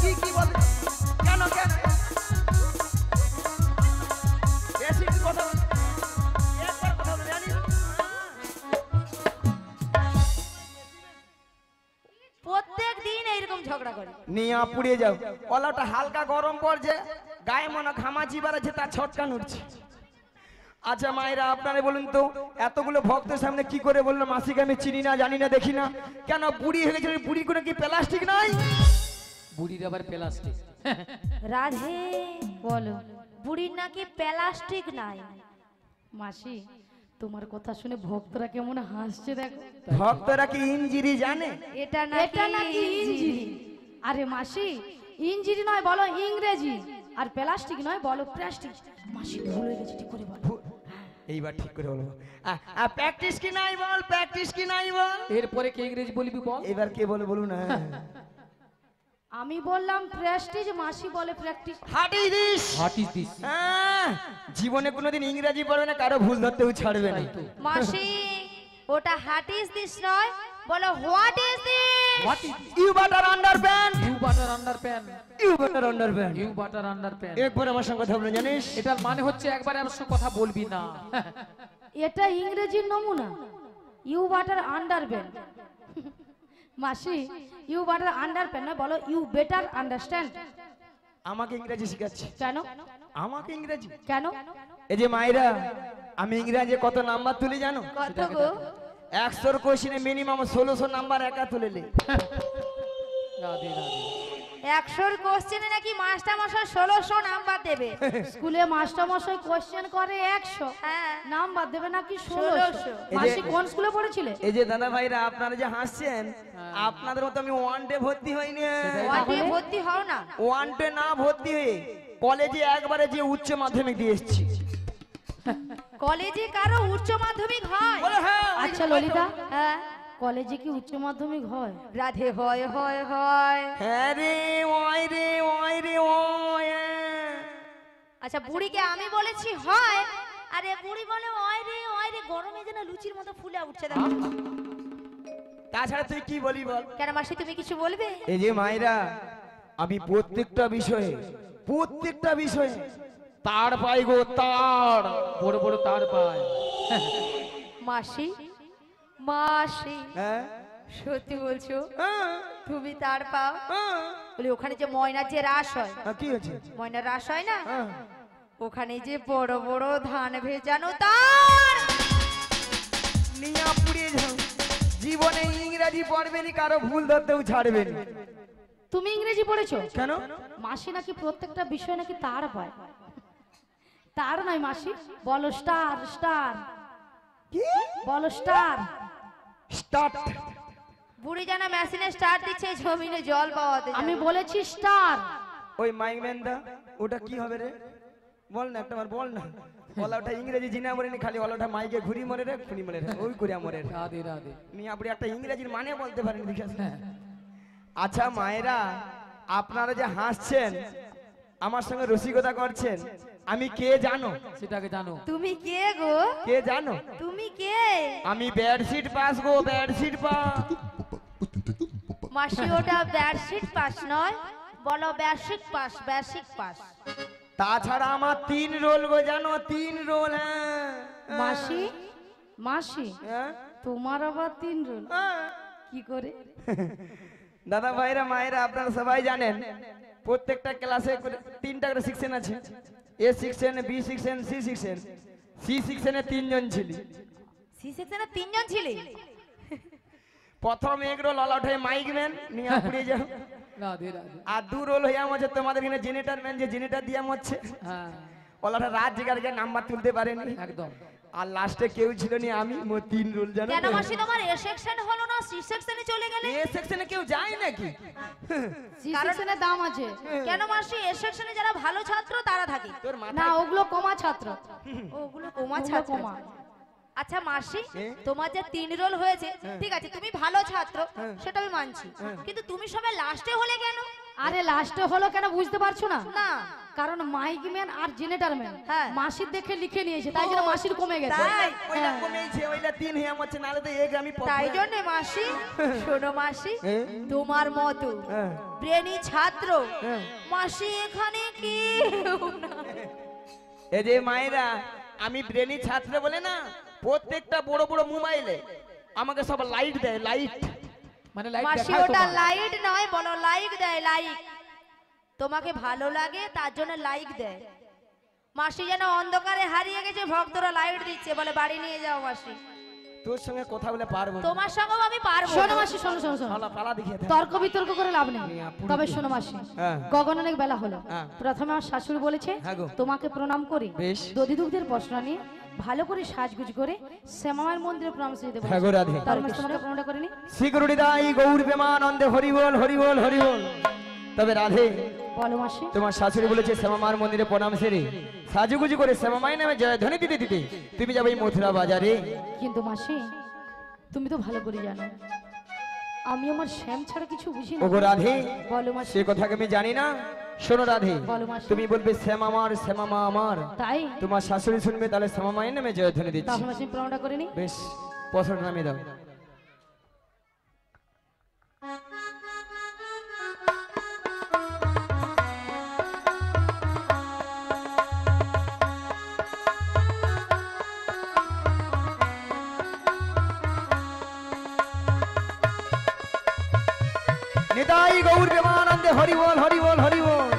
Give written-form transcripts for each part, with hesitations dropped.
কি কি বল কেন কেন বেশি কি কথা বল একবার কথা বল জানি প্রত্যেক দিন এইরকম ঝগড়া করে নিয়া পুড়িয়ে যাও কলাটা হালকা গরম পড়ছে গায়ে মনে ঘামাচি বাড়াচ্ছে তার ছটকান উঠছে আচ্ছা মায়েরা আপনারা বলুন তো এতগুলো ভক্তের সামনে কি করে বললো মাসিকে আমি চিনি না জানি না দেখি না কেন বুড়ি হয়ে গেছে বুড়ি করে কি প্লাস্টিক নাই বুড়ির আবার প্লাস্টিক রাধে বলো বুড়ির নাকি প্লাস্টিক নাই মাসি তোমার কথা শুনে ভক্তরা কেমন হাসছে দেখো ভক্তরা কি ইঞ্জিরি জানে এটা এটা নাকি ইঞ্জিরি আরে মাসি ইঞ্জিরি নয় বলো ইংরেজি আর প্লাস্টিক নয় বলো প্লাস্টিক মাসি ভুল হয়ে গেছে ঠিক করে বলো এইবার ঠিক করে বলবো প্র্যাকটিস কি নাই বল প্র্যাকটিস কি নাই বল এরপরে কি ইংরেজি বলবি বল এবার কে বলে বলুন না আমি বললাম প্রেস্টিজ মাসি বলে practice what is this what is this জীবনে কোনোদিন ইংরেজি পড়বে না কারো ভুল ধরতেও ছাড়বে না মাসি ওটা হাট ইজ দিস নয় বলো what is this what is you butter underpant you butter underpant you butter underpant you butter underpant একবার আমার সঙ্গে কথা বলে জানিস এটার মানে হচ্ছে একবারে আমার সঙ্গে কথা বলবি না এটা ইংরেজির নমুনা ইউ বাটার আন্ডারপ্যান্ট মাসি ইউ বাটার আন্ডারপ্যান্ট নয় বলো ইউ বেটার আন্ডারস্ট্যান্ড আমাকে ইংরেজি শেখাচ্ছে কেন আমাকে ইংরেজি কেন এই যে মায়েরা আমি ইংরেজি কত নাম্বার তুলি জানো কত গো 100 এর কোশ্চেনে মিনিমাম 1600 নাম্বার একা তুলে লে রাধে রাধে 100 এর কোশ্চেনে নাকি মাস্টার মশাই 1600 নাম্বার দেবে স্কুলে মাস্টার মশাই কোশ্চেন করে 100 হ্যাঁ নাম্বার দেবে নাকি 1600 মাসি কোন স্কুলে পড়েছিলে এই যে দাদা ভাইরা আপনারা যে হাসছেন আপনাদের মতো আমি ওয়ান ডে ভর্তি হইনি ওয়াটে ভর্তি হও না ওয়ান ডে না ভর্তি হয়ে কলেজে একবারে যে উচ্চ মাধ্যমিক দিয়ে এসেছি কলেজে কারো উচ্চ মাধ্যমিক হয় বলে হ্যাঁ আচ্ছা ললিতা হ্যাঁ কলেজে কি উচ্চ মাধ্যমিক হয় রাধে হয় হয় হয় হ্যাঁ রে ওই রে ওই রে ওই আচ্ছা বুড়িকে আমি বলেছি হয় আরে বুড়ি বলে ওই রে গরমে যেন লুচির মতো ফুলে উঠছে দেখো তাছাড়া তুই কি বলি বল কেন মাসি তুমি কিছু বলবে এই যে মায়েরা আমি প্রত্যেকটা বিষয়ে তার পাই গো তার বড় বড় তার পায় মাসি মাসি হ্যাঁ সত্যি বলছো হ্যাঁ, তুমি তার পাও হ্যাঁ। বলি ওখানে যে ময়নার যে রাস হয় কি হয়েছে ময়নার রাস হয় না হ্যাঁ। ওখানে যে বড় বড় ধান ভেজানো তার নিয়া পুড়িয়ে যাও জীবনে ইংরেজি পড়বেনি কারো ভুল ধরতেও ছাড়বেনি তুমি ইংরেজি পড়েছো কেন মাসি নাকি প্রত্যেকটা বিষয় নাকি তার পায় তার নয় মাসি বলো স্টার স্টার কি বলো স্টার স্টার্ট বুড়ি জানা মেশিনে স্টার্ট দিচ্ছে জমিনে জল পাওয়াতে আমি বলেছি স্টার ওই মাইক ম্যানদা ওটা কি হবে রে বল না একটাবার বল না বলা ওটা ইংরেজি জিনা মরেনি খালি বলা ওটা মাইকে ঘুরি মরে রে খুনি মরে রে ওই করে মরে রে রাধে রাধে নিয়ে আপনি একটা ইংরেজির মানে বলতে পারেন দেখে আচ্ছা মায়েরা আপনারা যে হাসছেন আমার সঙ্গে রসিকতা করছেন আমি কে জানো সেটাকে জানো তুমি কে গো কে জানো তুমি কে আমি বেডশিট পাস গো বেডশিট পাস মাসি ওটা বেডশিট পাস নয় বলো বেসিক পাস বেসিক পাস তাছাড়া আমার 3 রোল গো জানো 3 রোল হ্যাঁ মাসি মাসি হ্যাঁ তোমার আবার 3 রোল হ্যাঁ। কি করে দাদা ভাইরা মায়েরা আপনারা সবাই জানেন প্রত্যেকটা ক্লাসে 3টা করে সেকশন আছে A section B section C section C সেকশনে 3 জন ছিল সি সেকশনে 3 জন ছিলে প্রথম এক রোল অলআউট হয়ে মাইক ম্যান নিয়ে পুড়ে যাও রাধে রাধে আর 2 রোল হয়ে আছে তোমাদের এখানে জেনারেটর ম্যান যে জেনারেটর দিয়ে হচ্ছে হ্যাঁ ওলাটা রাত জেগে নাম্বার তুলতে পারেনি একদম আর লাস্টে কেউ ছিল নি আমি মোট 3 রোল জানো কেন মাসি তোমার এ সেকশন হলো না সি সেকশনে চলে গেলে এ সেকশনে কেউ যায় নাকি সি সেকশনের দাম আছে কেন মাসি এ সেকশনে যারা ভালো ছাত্র তারা থাকে তোর না মাথা ওগুলো কমা ছাত্র ওগুলো কোমা ওগুলো ছাত্র কমা। আচ্ছা মাসি এ? তোমার যে 3 রোল হয়েছে ঠিক আছে তুমি ভালো ছাত্র সেটা আমি মানছি কিন্তু তুমি সবাই লাস্টে হলে কেন আরে লাস্টে হলো কেন বুঝতে পারছো না? না কারণ মাইক ম্যান আর জেনারেটর ম্যান হ্যাঁ। মাসির দেখে লিখে নিয়েছে, তাই জন্য মাসির কমে গেছে। তাই ওইটা কমেছে, ওইটা 3 হয়ে আমার নালে তো এক আমি তাই জন্য মাসি শোনো মাসি, হ্যাঁ। তোমার মতো হ্যাঁ। ব্রেনি ছাত্র হ্যাঁ। মাসি এখানে কি এই যে মায়েরা, আমি ব্রেনি ছাত্র বলে না, প্রত্যেকটা বড় বড় মোবাইলে আমাকে সব লাইট দেয়, লাইট। মানে লাইট মাসি দেখায় ওটা তোমার। লাইট নয়, বলো লাইক দেয়, লাইক। তোমাকে ভালো লাগে তার জন্য লাইক দেয়। মাসি যেন অন্ধকারে হারিয়ে গেছে, ভক্তরা লাইট দিচ্ছে, বলে বাড়ি নিয়ে যাও মাসি। তোর সঙ্গে কথা বলে পারবো না। তোমার সঙ্গেও আমি পারবো শোনো না। মাসি, শোনো শোনো শোনো, পালা পালা দেখিয়ে দে। তর্ক বিতর্ক করে লাভ নেই। পুরো তবে কি? শোনো মাসি, হ্যাঁ। গগন অনেক বেলা হলো। হ্যাঁ। প্রথমে আমার শাশুড়ি বলেছে হ্যাঁ গো। তোমাকে প্রণাম করি, বেশ। দধি দুগ্ধের বস্ত্র নিয়ে ভালো করে সাজগুজ করে শ্যামামায়ের মন্দিরে প্রণাম দিতে হ্যাঁ গো রাধে। তার মধ্যে তোমাকে প্রণাম করিনি? শ্রীগুরুদাই গৌর প্রেমানন্দে হরি বল, হরি বল, হরি বল। তবে রাধে, বলো মাসি। তোমার শাশুড়ি বলেছে শ্যামামার মন্দিরে প্রণাম সেরে সাজুগুজু করে শ্যামামায়ের নামে জয়ধ্বনি দিতে দিতে তুমি যাবে এই মথুরা বাজারে। কিন্তু মাসি, তুমি তো ভালো করে জানো আমি আমার শ্যাম ছাড়া কিছু বুঝি না। ওগো রাধে, বলো মাসি। সে কথা আমি জানি না। শোনো রাধে, বলো মাসি। তুমি বলবে শ্যামামার, শ্যামামা আমার। তাই তোমার শাশুড়ি শুনবে, তাহলে শ্যামামায়ের নামে জয়ধ্বনি দিচ্ছি। তাহলে মাসি প্রণামটা করিনি? বেশ, পছন্দ নামে দাও। নিতাই গৌর প্রেমানন্দে হরি বল, হরি বল, হরি বল।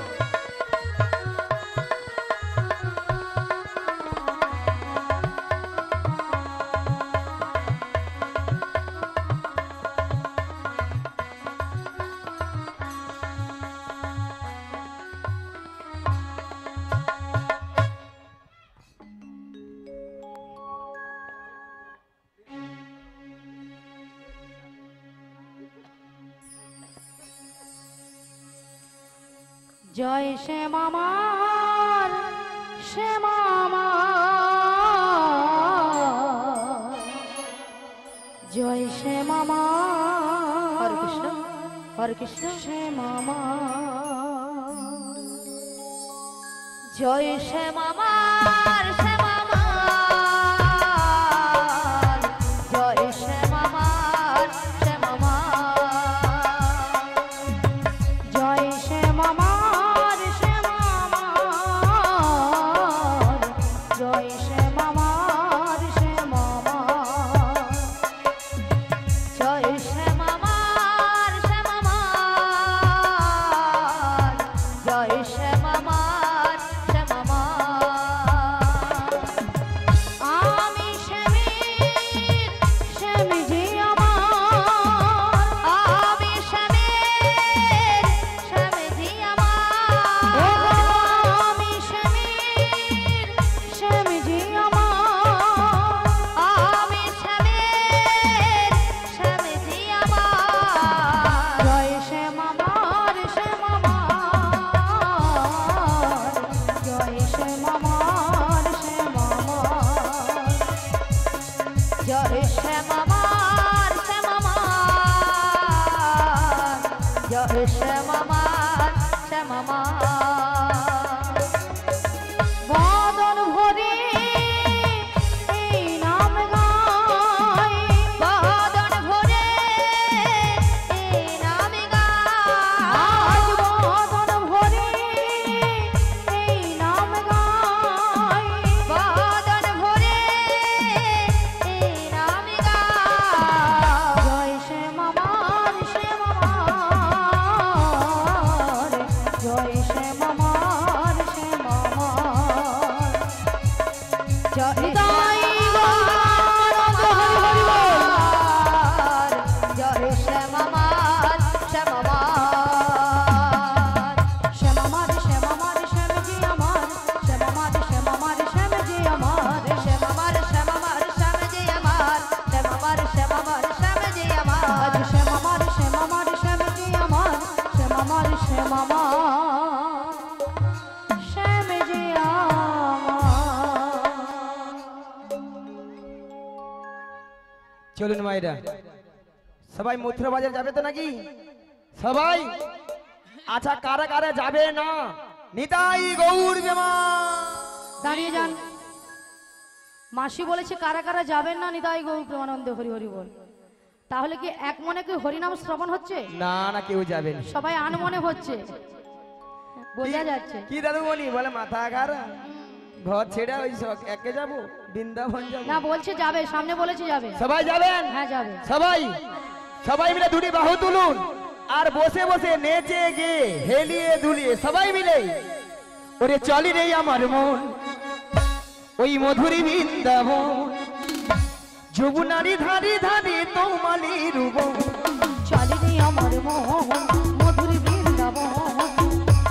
জয় শ্যামামার, শ্যামামার, জয় শ্যামামার। হরে কৃষ্ণ, হরে কৃষ্ণ। শ্যামামার, জয় শ্যামামার, শ্যামামার, জয় শ্যামামার, শ্যামামার, জয় শ্যামামার, শ্যামামার, জয় শ্যামামার, শ্যামামার, জয় শ্যামামার, শ্যামামার, জয় শ্যামামার, শ্যামামার। আমি শ্যামের, শ্যাম যে আমার, আমি শ্যামের, শ্যামজি আমার। আমি শ্যামের, শ্যাম যে আমার, আমি শ্যামের, শ্যামজি আমার। জয় শ্যামামার, শ্যামামার, জয় শ্যামামার, শ্যামামার, জয় শ্যামামার, শ্যামামার, জয় শ্যামামার, শ্যামামার। বদন ভরে এই নাম গাই, বদন ভরে এই নাম আজ গাই। বদন ভরে এই নাম গাই, বদন ভরে এই নাম গাই। জয় শ্যামামার, শ্যামামার, জয় শ্যামামার, শ্যামামার, জয় নিতাই গৌরাঙ্গ হরি হরি বল। জয় শ্যামামার, শ্যামামার। শ্যামামার, শ্যামামার, শ্যাম যে আমার, শ্যামামার, শ্যামামার, শ্যাম যে আমার, শ্যামামার, শ্যামামার, শ্যামজি আমার। শ্যামামার, শ্যামামার, শ্যামজি আমার। আজ শ্যামামার, শ্যামামার, শ্যাম যে আমার, শ্যামামার, শ্যামামার, শ্যাম যে আমার। চলুন মায়েরা, সবাই মথুরা বাজার যাবে তো নাকি? সবাই আচ্ছা কারা কারা যাবে না নিতাই গৌর বেমা দাঁড়িয়ে যান। মাসি বলেছে কারা কারা যাবেন না নিতাই গৌর প্রেমানন্দ হরি হরি বল। তাহলে কি এক মনে কি হরিনাম শ্রবণ হচ্ছে? না না কেউ যাবে না। সবাই আনমনে হচ্ছে, বোঝা যাচ্ছে। কি দাদু বলি বলে মাথা আঘারা ঘর ছেড়ে ওই একে যাবো বৃন্দাবন যাবো না বলছে যাবে, সামনে বলেছে যাবে। সবাই যাবেন? হ্যাঁ যাবে। সবাই সবাই মিলে দুটি বাহু তুলুন আর বসে বসে নেচে গে হেলিয়ে দুলিয়ে সবাই মিলে ওরে চলি রে আমার মন ওই মধুরী বৃন্দাবন যমুনারি ধারে ধারে তোমালি রূপ চলি রে আমার মন মধুর বৃন্দাবন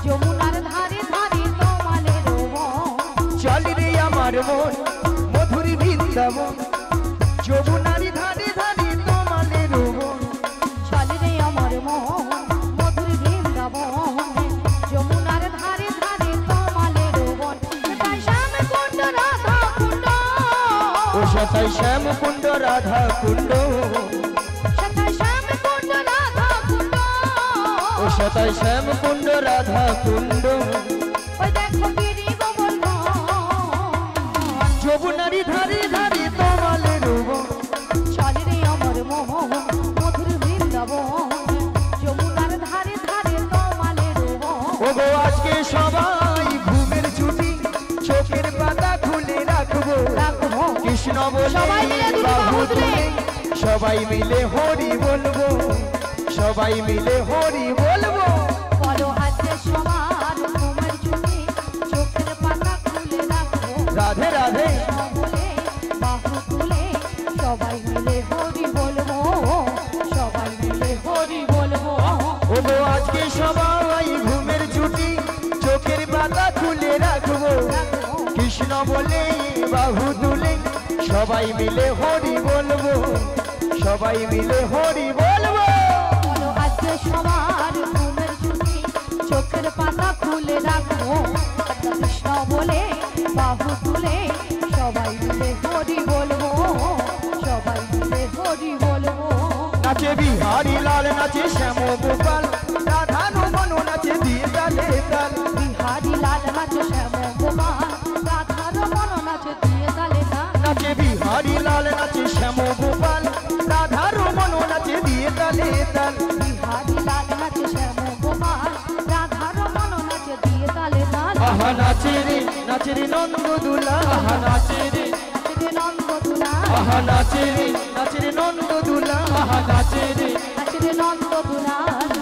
যমুনার ধারে ধারে তোমালে রোব। চলি রে আমার মন মধুরী বৃন্দাবন যমুনারি ধারে ধারে তোমালে রূপ চলি রে আমার মন মধুর বৃন্দাবন যমুনার ধারে ধারে তোমালে রোব। তাই শ্যাম কুণ্ড রাধা কুণ্ড ও সতাই শ্যাম কুণ্ড রাধা কুণ্ড সতাই শ্যাম কুণ্ড রাধা কুণ্ড ও সতাই শ্যাম কুণ্ড রাধা কুণ্ড ওই দেখো গিরি গোবর্ধন যমুনারি ধারে ধারে তোমালে রূপ চলি রে আমার মোহন মধুর বৃন্দাবন যমুনার ধারে ধারে তোমালে রোব। ও গো আজকে সবাই ঘুমের ছুটি চোখের পাতা খুলে রাখবো রাখবো কৃষ্ণ বলে সবাই মিলে দুটো বাহু বাহু তুলে। তুলে সবাই মিলে হরি বলবো সবাই মিলে হরি বলবো বলো আজকে সবার ঘুমের ছুটি চোখের পাতা খুলে রাখবো রাধে রাধে বলে বাহু তুলে সবাই মিলে হরি বলবো সবাই মিলে হরি বলবো। ও গো আজকে সবাই ঘুমের ছুটি চোখের পাতা খুলে রাখবো কৃষ্ণ বলে বাহু তুলে সবাই মিলে হরি বলবো সবাই মিলে হরি বলবো বলো আজকে সবার ঘুমের ছুটি চোখের পাতা খুলে রাখবো কৃষ্ণ বলে বাহু তুলে সবাই মিলে হরি বলবো সবাই মিলে হরি বলবো। নাচে বিহারি লাল নাচে শ্যাম গোপাল রাধা রমন নাচে দিয়ে তালে তাল বিহারি লাল নাচে শ্যাম গোপাল রাধা রমন নাচে দিয়ে তালে তাল। নাচে বিহারি লাল নাচে শ্যাম গোপাল রাধা রমন নাচে দিয়ে তালে তাল বিহারি লাল নাচে শ্যাম গোপাল রাধা রমন নাচে দিয়ে তালে তাল। আহা নাচে রে নন্দ দুলা আহা নাচে রে নাচে নন্দ দুলা আহা নাচে রে নন্দ দুলা আহা নাচে রে নাচে নন্দ দুলা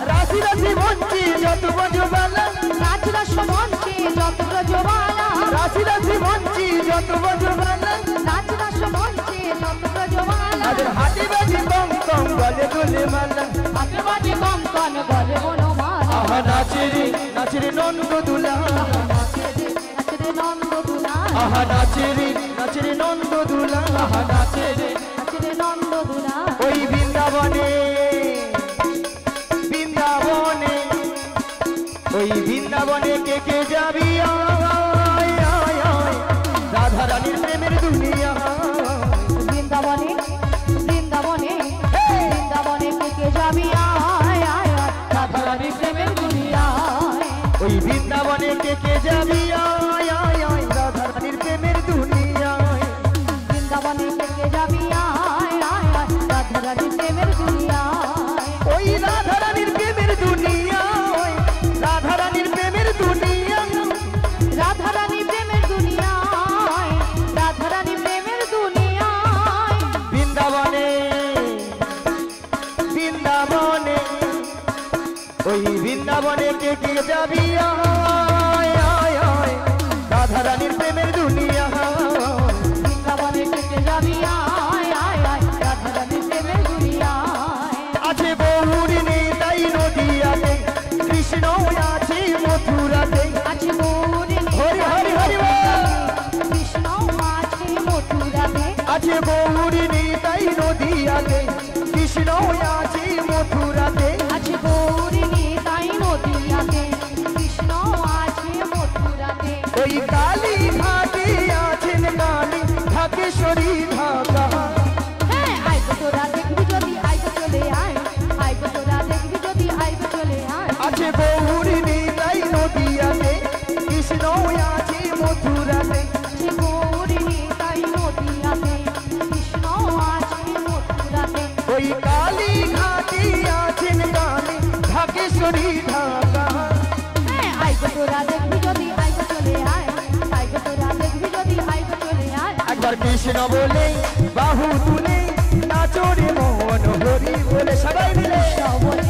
রাশি রাশি মঞ্চে যত বজবালা নাচ রস মঞ্চে যত ব্রজবালা রাশি রাশি মঞ্চে যত বজবালা নাচ রস মঞ্চে যত ব্রজবালা তাদের হাতে বাজি কম কম গলে দোলে মালা হাতে বাজে কম কন গলে বনমালা। আহা নাচে রে নন্দ দুলা নাচে নন্দ দুলা আহা নাচে রে নন্দ দুলা আহা নাচে রে নাচে নন্দ দুলা ওই বৃন্দাবনে বৃন্দাবনে ওই বৃন্দাবনে কে কে যাবি আয়, আয়, আয়, রাধা রানীর প্রেমের দুনিয়া বৃন্দাবনে বৃন্দাবনে বৃন্দাবনে কে কে যাবি আয় আয় আয় রাধা রানী প্রেমের দুনিয়ায়। ওই বৃন্দাবনে কে কে যাবি আয়, আয়, আয়, রাধা রানীর প্রেমের দুনিয়ায় বৃন্দাবনে কে কে যাবি আয় আয় আয় রাধা রানী প্রেমের দুনিয়ায়। ওই রাধা রানীর প্রেমের দুনিয়ায় রাধা রানীর প্রেমের দুনিয়ায় রাধা রানী প্রেমের দুনিয়ায় রাধা রানী প্রেমের দুনিয়ায়। বৃন্দাবনে বৃন্দাবনে ওই বৃন্দাবনে কে কে যাবি আয়, আয়, আয়, রাধা রানীর প্রেমের দুনিয়া বৃন্দাবনে কে কে যাবি আয় আয় আয় রাধা রানী প্রেমের দুনিয়ায়। আছে বহুরি নেতাই নদিয়াতে কৃষ্ণ আছে মথুরাতে আছে গৌরী হরি হরি হরি বল। কৃষ্ণ আছে মথুরাতে আছে বহুরি নেতাই নদিয়াতে কৃষ্ণ আছে মথুরাতে আছে গৌরী তাই নদিয়াতে কৃষ্ণ আছে মথুরাতে। ওই কালী ঘাটে আছেন কালী ঢাকেশ্বরী ঢাকা হ্যাঁ আইবো তোরা দেখবি যদি আইবো চলে আয় আইবো তোরা দেখবি যদি আইবো চলে আয়। আছে বহুরি কৃষ্ণ বলে বাহু তুলে নাচো রে মন হরি বলে সবাই মিলে কৃষ্ণ বলে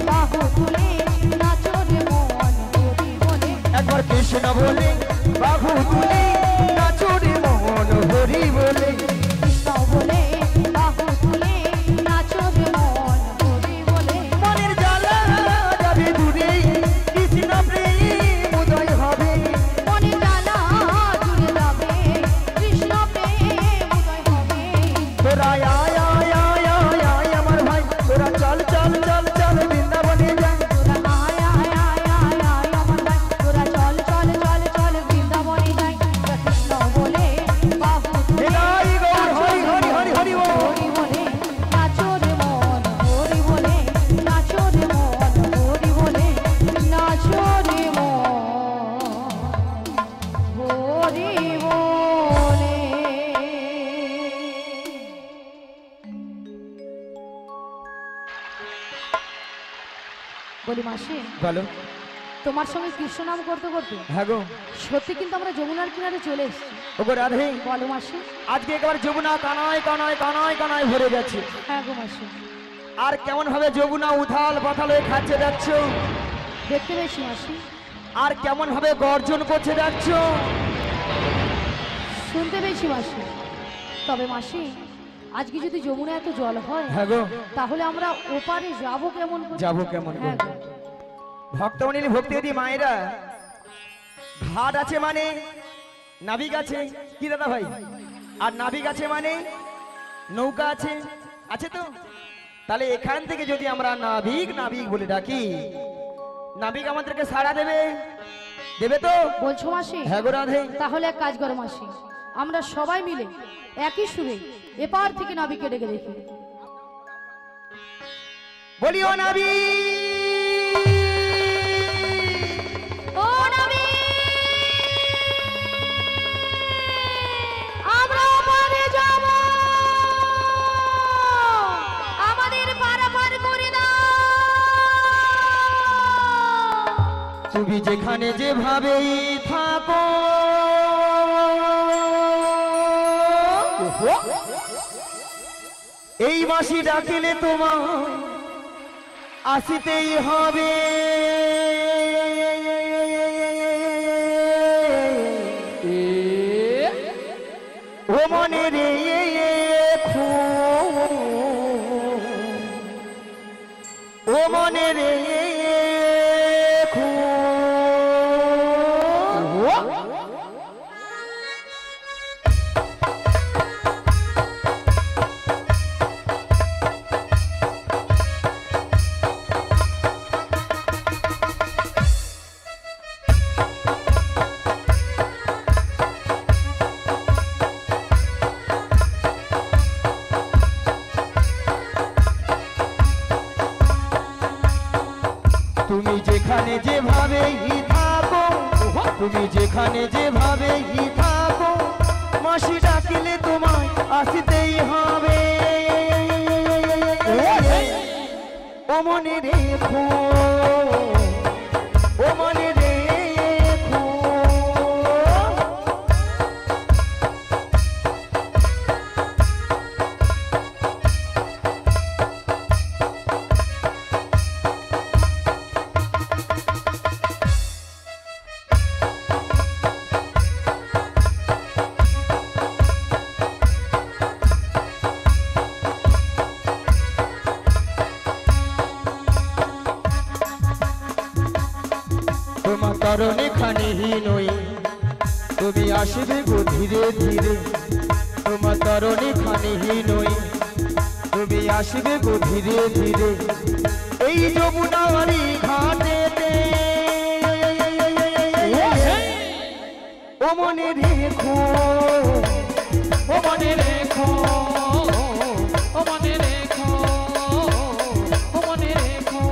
বাহু তুলে নাচো রে মন হরি বলে একবার কৃষ্ণ বলে বাহু তুলে নাচো রে মন হরি বলে কৃষ্ণ বলে বাহু তুলে নাচো রে মন হরি বলে মনের জ্বালা যাবে দূরে কৃষ্ণ প্রেম উদয় হবে মনে জানা জুড়ে যাবে কৃষ্ণ প্রেম উদয় হবে তোরা আয় আয় আয় আয় আয় আমার ভাই তোরা চল চল চল চল বৃন্দাবনে যাই তোরা আয় আয় আয় আয় আয় আমার ভাই তোরা চল চল চল চল বৃন্দাবনে যাই কৃষ্ণ বলে বাহু তুলে এলাই গৌর হরি হরি হরি হরি বল হরি বলে নাচো রে মন হরি বলে নাচো রে মন হরি বলে নাচো রে মন হরি বলে বলি মাসি বলো তোমার সঙ্গে কৃষ্ণ নাম করতে করতে হ্যাঁ গো সত্যি কিন্তু আমরা যমুনার কিনারে চলে এসেছি ওগো রাধে বলো মাসি আজকে একবার যমুনা কানায় কানায় কানায় কানায় ভরে গেছে হ্যাঁ গো মাসি আর কেমন ভাবে যমুনা উথাল পাথাল হয়ে খাচ্ছে যাচ্ছ দেখতে পেয়েছি মাসি আর কেমন ভাবে গর্জন করছে যাচ্ছ শুনতে পেয়েছি মাসি তবে মাসি আজকে যদি যমুনা এত জল হয় হ্যাঁ গো তাহলে আমরা ওপারে যাবো কেমন করে? যাবো কেমন করে? হ্যাঁ গো। ভক্তমণি ভক্তিবতী মায়েরা ঘাট আছে মানে নাবিক আছে কি দাদা ভাই আর নাবিক আছে মানে নৌকা আছে আছে তো তাহলে এখান থেকে যদি আমরা নাবিক নাবিক বলে ডাকি নাবিক আমাদেরকে সাড়া দেবে দেবে তো বলছো মাসি হ্যাঁ গো রাধে তাহলে এক কাজ করো মাসি আমরা সবাই মিলে একই সুরে এপার থেকে নাবিকে ডেকে দেখি বলিও নাবিক ও নবী আমরা ওপারে যাব আমাদের পারাপার করে দাও তুমি যেখানে যেভাবেই থাকো এই মাসি ডাকিলে তোমার আসিতেই হবে ও মনে রে ও মনে রে তুমি যেখানে যেভাবেই থাকো তুমি যেখানে যেভাবেই থাকো মাসি ডাকিলে তোমায় আসিতেই হবে ও মনে রেখো ও মনে রেখো তোমার কারণে খানিহীন নই তুমি আসবে গো ধীরে ধীরে তোমার কারণে খানিহীন নই তুমি আসবে গো ধীরে ধীরে এই যমুনারি ঘাটেতে ও মনে রেখো ও মনে রেখো ও মনে রেখো ও মনে রেখো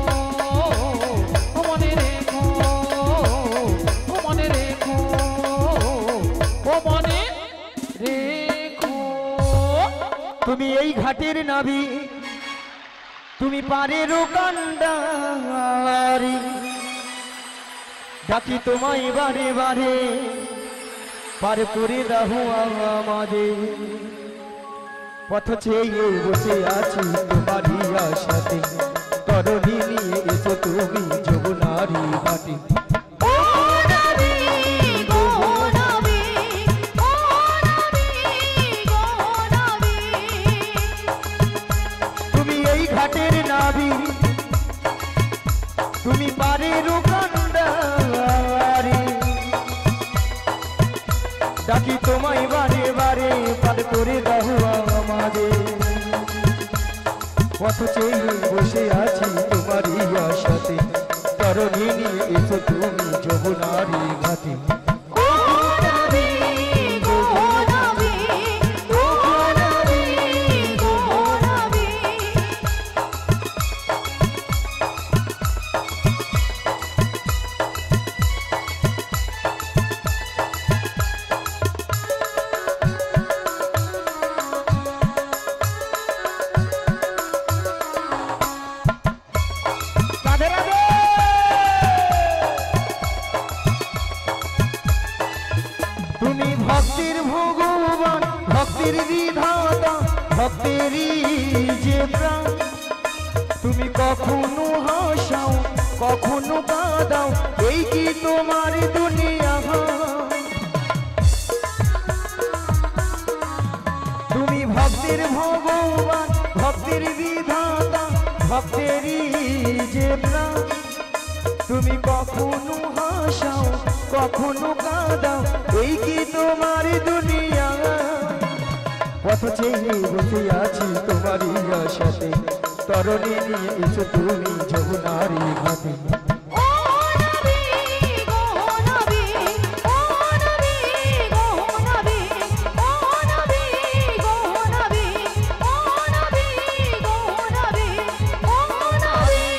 ও মনে রেখো ও মনে রেখো ও মনে রেখো তুমি এই ঘাটের নাবি তুমি পারের কান্ডারি ডাকি তোমায় বারে বারে পার করে দাও আমাদের পথ চেয়ে বসে আছি তোমারই আশাতে তরণী নিয়ে এসো তুমি যমুনারি ঘাটে ও নবী গো নবী ও নবী গো নবী তুমি এই ঘাটের নাবি তুমি পারের কান্ডারি ডাকি তোমায় বারে বারে পার করে দাও আমাদের পথ চেয়ে বসে আছি তোমারই আশাতে তরণী নিয়ে এসো তুমি যমুনারি ঘাটে ও নবী গো নবী ও নবী গো নবী রাধে রাধে তুমি ভক্তির ভগবান ভক্তির বিধাতা ভক্তেরই যে প্রাণ তুমি কখনো হাসাও কখনো কাঁদাও এই কি তোমার দুনিয়া তুমি ভক্তির ভগবান ভক্তির বিধাতা ভক্তেরই যে প্রাণ তুমি কখনো হাসাও কখনো কাঁদাও এই কি তোমার দুনিয়া পথ চেয়ে বসে আছি তোমারই আশাতে তরণী নিয়ে এসো তুমি যমুনারি ঘাটে ও নবী গো নবী ও নবী গো নবী ও নবী গো নবী ও নবী গো নবী ও নবী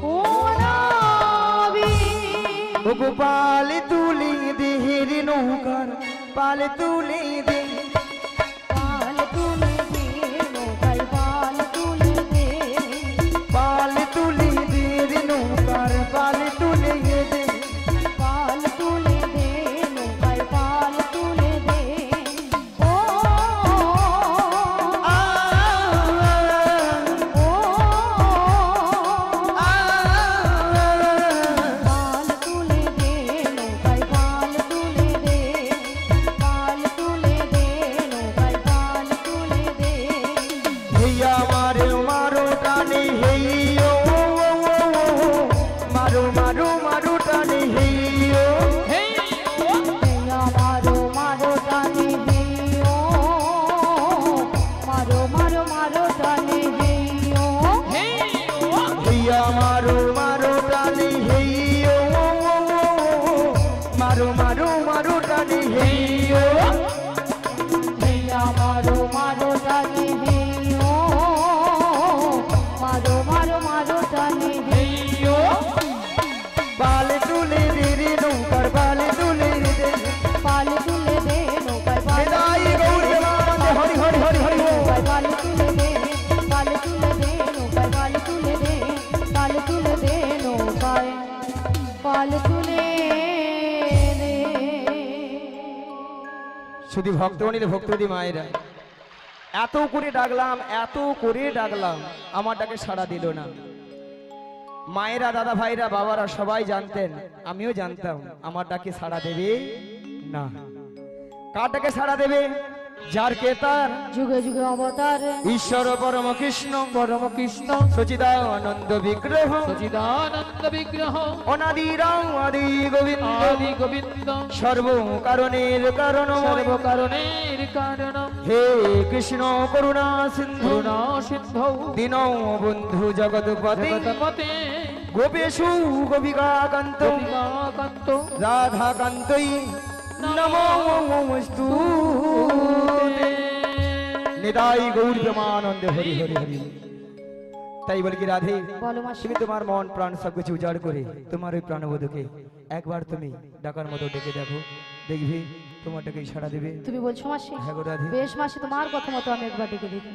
ও নবী ও গোপাল তুলি দেহের নৌকার পাল তুলি দে পাল তুলে দে নৌকায় পাল তুলে দে পাল তুলি দের নৌকার পাল তুলি দে পাল তুলে দে নৌকায় পাল তুলে দে ও আ ও আ পাল তুলে দে নৌকায় পাল তুলে দে পাল তুলে দে নৌকায় পাল তুলে দে হেয়া মারো মারো টানে হেইও মারো মারো মারো টানে হেইও হেয়া মারো মারো টানে হেইও মারো মারো মারো টানে হেইও হেয়া মারো মারো টানে হেইও মারো মারো মারো টানে হেইও হেয়া মারো মারো টানে হেইও মারো মারো মারো টানে হেইও পাল তুলে দে রে নৌকার পাল তুলে দে পাল তুলে দে নৌকায় পাল বিদায় গৌর দেবানন্দে হরি হরি হরি হরি বল। নৌকায় পাল তুলে দে পাল তুলে দে নৌকায় পাল তুলে দে পাল তুলে দে নৌকায় পাল তুলে দে শুধু ভক্তমণির ভক্তদি মায়েরা এত করে ডাকলাম এত করে ডাকলাম আমার ডাকে সাড়া দিল না মায়েরা দাদা ভাইরা বাবারা সবাই জানতেন আমিও জানতাম আমার ডাকে সাড়া দেবে না কার ডাকে সাড়া দেবে যার কেতার যুগে যুগে অবতার ঈশ্বর পরম কৃষ্ণ পরম কৃষ্ণ সচিদানন্দ বিগ্রহ সচিদানন্দ বিগ্রহ অনাদি রাম আদি গোবিন্দ আদি গোবিন্দ সর্ব কারণের কারণ সর্বকারণের কারণ হে কৃষ্ণ করুণা সিন্ধু করুণা সিন্ধৌ দীন বন্ধু জগৎপতি জগৎপতে গোপেশু গোপিকাকান্ত গোপিকাকান্ত রাধাকান্তই নমোস্তু নিতাই গৌর প্রেমানন্দে হরি হরি হরি তাই বলি কি রাধে বলো মাসি তুমি তোমার মন প্রাণ সবকিছু উজাড় করে তোমার ওই প্রাণবধূকে একবার তুমি ডাকার মতো ডেকে দেখো দেখবি তোমার ডাকে সাড়া দেবে তুমি বলছো মাসি হ্যাঁ গো রাধে বেশ মাসি তোমার কথা মতো আমি একবার ডেকে দেখি